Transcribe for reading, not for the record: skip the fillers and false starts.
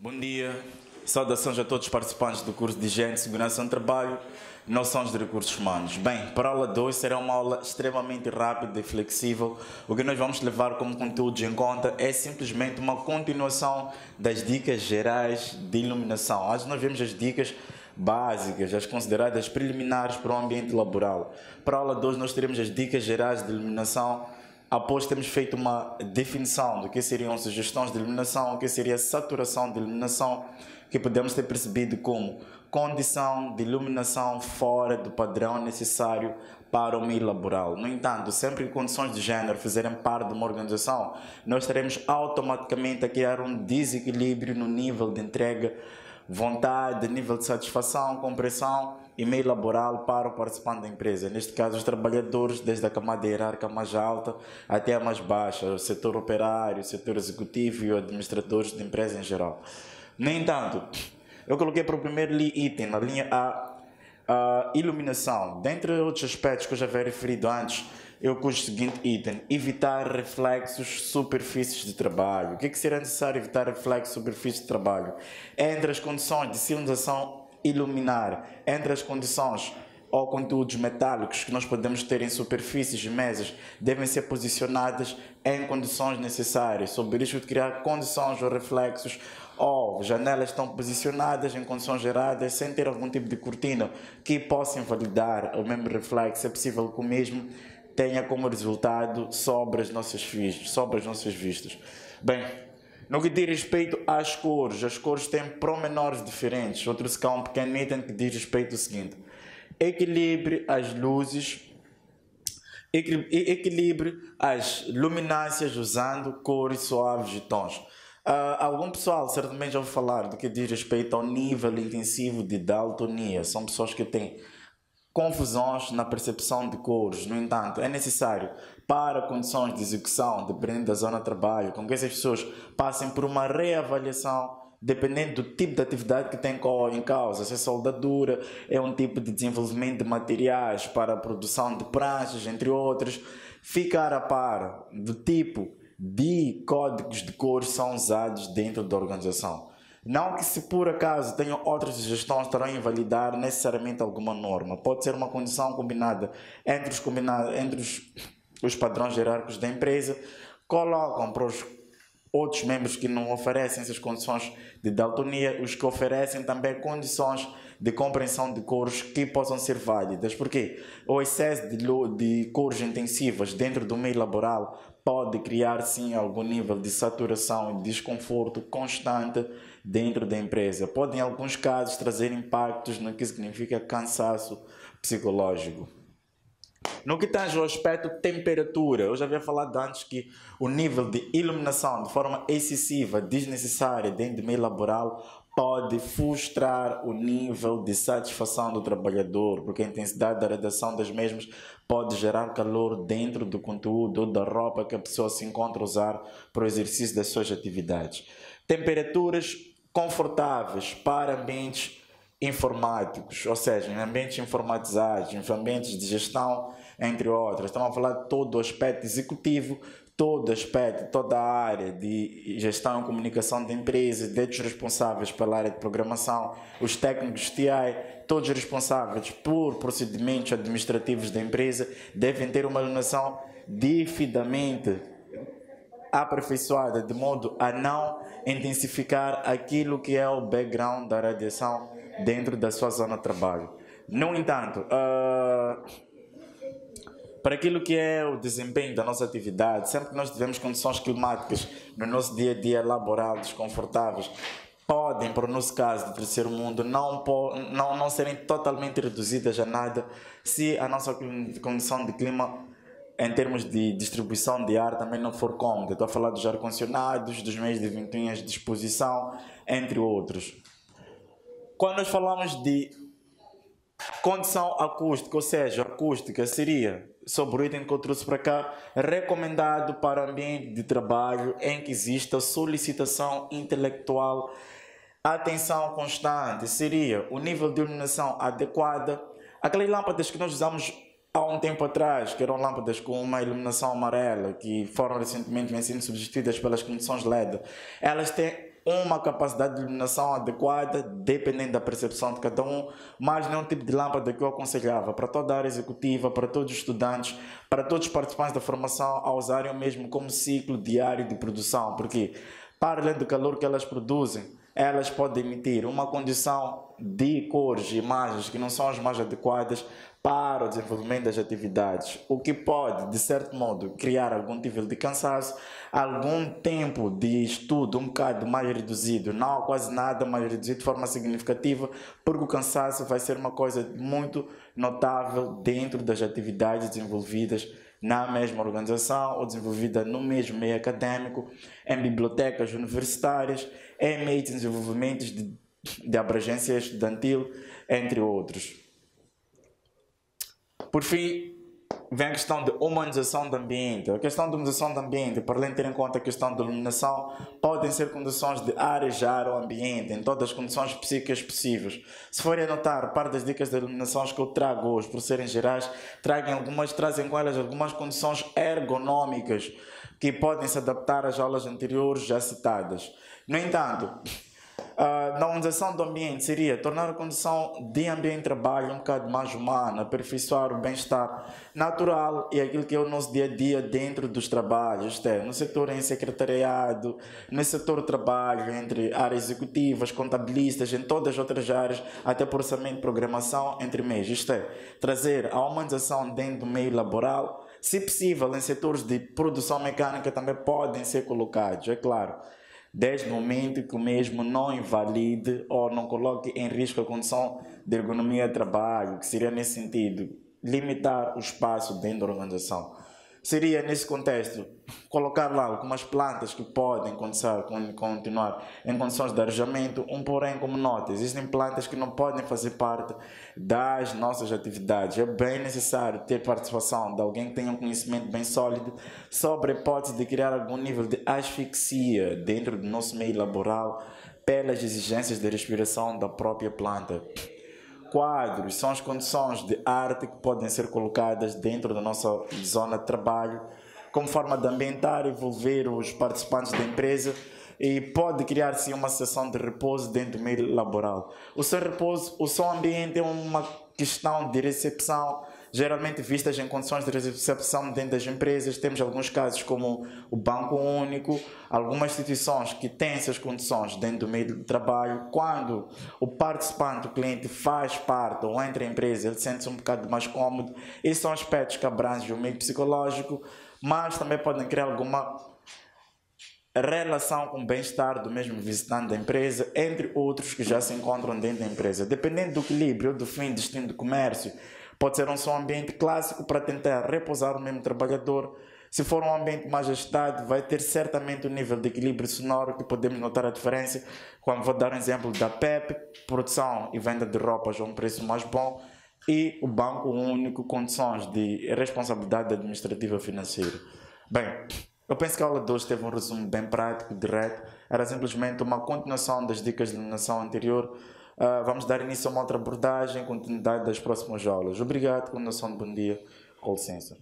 Bom dia, saudações a todos os participantes do curso de Higiene e Segurança no Trabalho, Noções de Recursos Humanos. Bem, para a aula 2 será uma aula extremamente rápida e flexível. O que nós vamos levar como conteúdo em conta é simplesmente uma continuação das dicas gerais de iluminação. Hoje nós vemos as dicas básicas, as consideradas preliminares para o ambiente laboral. Para a aula 2 nós teremos as dicas gerais de iluminação. Após termos feito uma definição do que seriam sugestões de iluminação, o que seria saturação de iluminação, que podemos ter percebido como condição de iluminação fora do padrão necessário para o meio laboral. No entanto, sempre que condições de género fizerem parte de uma organização, nós teremos automaticamente a criar um desequilíbrio no nível de entrega, vontade, nível de satisfação, compreensão e meio laboral para o participante da empresa. Neste caso, os trabalhadores, desde a camada hierárquica mais alta até a mais baixa, o setor operário, o setor executivo e os administradores de empresa em geral. No entanto, eu coloquei para o primeiro item, na linha A iluminação. Dentre outros aspectos que eu já havia referido antes, eu pus o seguinte item: evitar reflexos superfícies de trabalho. O que será necessário evitar reflexos superfícies de trabalho? Entre as condições de sinalização iluminar, entre as condições ou conteúdos metálicos que nós podemos ter em superfícies e mesas, devem ser posicionadas em condições necessárias, sob o risco de criar condições ou reflexos, ou janelas estão posicionadas em condições geradas sem ter algum tipo de cortina que possa invalidar o mesmo reflexo. É possível que o mesmo tenha como resultado sobre as nossas vistas. Bem, no que diz respeito às cores, as cores têm promenores diferentes. Outro se um pequeno item que diz respeito ao seguinte: equilibre as luzes, equilibre as luminâncias usando cores suaves e tons. Algum pessoal certamente já ouviu falar do que diz respeito ao nível intensivo de daltonia. São pessoas que têm confusões na percepção de cores. No entanto, é necessário, para condições de execução, dependendo da zona de trabalho, com que essas pessoas passem por uma reavaliação, dependendo do tipo de atividade que tem em causa. Se é soldadura, é um tipo de desenvolvimento de materiais para a produção de pranchas, entre outros. Ficar a par do tipo de códigos de cores são usados dentro da organização. Não que, se por acaso tenham outras sugestões, terão a invalidar necessariamente alguma norma. Pode ser uma condição combinada entre os padrões hierárquicos da empresa, colocam para os outros membros que não oferecem essas condições de daltonia, os que oferecem também condições de compreensão de cores que possam ser válidas. Porque o excesso de cores intensivas dentro do meio laboral pode criar sim algum nível de saturação e desconforto constante dentro da empresa. Pode, em alguns casos, trazer impactos no que significa cansaço psicológico. No que tange ao aspecto temperatura, eu já havia falado antes que o nível de iluminação de forma excessiva, desnecessária dentro do meio laboral pode frustrar o nível de satisfação do trabalhador, porque a intensidade da radiação das mesmas pode gerar calor dentro do conteúdo ou da roupa que a pessoa se encontra a usar para o exercício das suas atividades. Temperaturas confortáveis para ambientes informáticos, ou seja, em ambientes informatizados, em ambientes de gestão, entre outros. Estamos a falar de todo o aspecto executivo, todo o aspecto, toda a área de gestão e comunicação de empresas, desde os responsáveis pela área de programação, os técnicos de TI, todos os responsáveis por procedimentos administrativos da empresa, devem ter uma iluminação devidamente aperfeiçoada, de modo a não intensificar aquilo que é o background da radiação dentro da sua zona de trabalho. No entanto, para aquilo que é o desempenho da nossa atividade, sempre que nós tivermos condições climáticas no nosso dia a dia laboral desconfortáveis, podem, para o nosso caso do terceiro mundo, não serem totalmente reduzidas a nada se a nossa condição de clima em termos de distribuição de ar também não for cómoda. Estou a falar dos ar-condicionados, dos meios de ventoinhas de disposição, entre outros. Quando nós falamos de condição acústica, ou seja, acústica seria, sobre o item que eu trouxe para cá, recomendado para ambiente de trabalho em que exista solicitação intelectual, atenção constante, seria o nível de iluminação adequada. Aquelas lâmpadas que nós usamos há um tempo atrás, que eram lâmpadas com uma iluminação amarela, que foram recentemente sendo substituídas pelas condições LED, elas têm uma capacidade de iluminação adequada, dependendo da percepção de cada um, mas não é um tipo de lâmpada que eu aconselhava para toda a área executiva, para todos os estudantes, para todos os participantes da formação, a usarem o mesmo como ciclo diário de produção, porque para além do calor que elas produzem, elas podem emitir uma condição de cores e imagens que não são as mais adequadas para o desenvolvimento das atividades, o que pode, de certo modo, criar algum nível de cansaço, algum tempo de estudo um bocado mais reduzido, não quase nada mais reduzido de forma significativa, porque o cansaço vai ser uma coisa muito notável dentro das atividades desenvolvidas na mesma organização ou desenvolvida no mesmo meio acadêmico, em bibliotecas universitárias, em meios de desenvolvimento de abrangência estudantil, entre outros. Por fim, vem a questão de humanização do ambiente. A questão de humanização do ambiente, para além de ter em conta a questão da iluminação, podem ser condições de arejar o ambiente em todas as condições psíquicas possíveis. Se forem a notar, parte das dicas de iluminação que eu trago hoje, por serem gerais, trazem com elas algumas condições ergonômicas que podem se adaptar às aulas anteriores já citadas. No entanto, na humanização do ambiente seria tornar a condição de ambiente de trabalho um bocado mais humana, aperfeiçoar o bem-estar natural e aquilo que é o nosso dia a dia dentro dos trabalhos, no setor em secretariado, no setor de trabalho, entre áreas executivas, contabilistas, em todas as outras áreas, até processamento de programação, entre meios. Trazer a humanização dentro do meio laboral, se possível, em setores de produção mecânica também podem ser colocados, é claro, desde o momento que o mesmo não invalide ou não coloque em risco a condição de ergonomia de trabalho, que seria nesse sentido, limitar o espaço dentro da organização. Seria nesse contexto, colocar lá algumas plantas que podem continuar em condições de arejamento, porém como nota, existem plantas que não podem fazer parte das nossas atividades. É bem necessário ter participação de alguém que tenha um conhecimento bem sólido sobre a hipótese de criar algum nível de asfixia dentro do nosso meio laboral pelas exigências de respiração da própria planta. Quadros são as condições de arte que podem ser colocadas dentro da nossa zona de trabalho, como forma de ambientar e envolver os participantes da empresa, e pode criar-se uma sessão de repouso dentro do meio laboral. O seu repouso, o som ambiente é uma questão de recepção, geralmente vistas em condições de recepção dentro das empresas. Temos alguns casos como o Banco Único, algumas instituições que têm essas condições dentro do meio de trabalho. Quando o participante, o cliente, faz parte ou entra em empresa, ele sente-se um bocado mais cômodo. Esses são aspectos que abrangem o meio psicológico, mas também podem criar alguma relação com o bem-estar do mesmo visitante da empresa, entre outros que já se encontram dentro da empresa. Dependendo do equilíbrio do fim e destino do comércio, pode ser um som ambiente clássico para tentar repousar o mesmo trabalhador. Se for um ambiente mais agitado, vai ter certamente um nível de equilíbrio sonoro que podemos notar a diferença. Quando vou dar um exemplo da PEP, produção e venda de roupas a um preço mais bom, e o Banco Único, condições de responsabilidade administrativa financeira. Bem, eu penso que a aula de hoje teve um resumo bem prático, direto. Era simplesmente uma continuação das dicas de iluminação anterior. Vamos dar início a uma outra abordagem, continuidade das próximas aulas. Obrigado, continuação de bom dia. Com licença.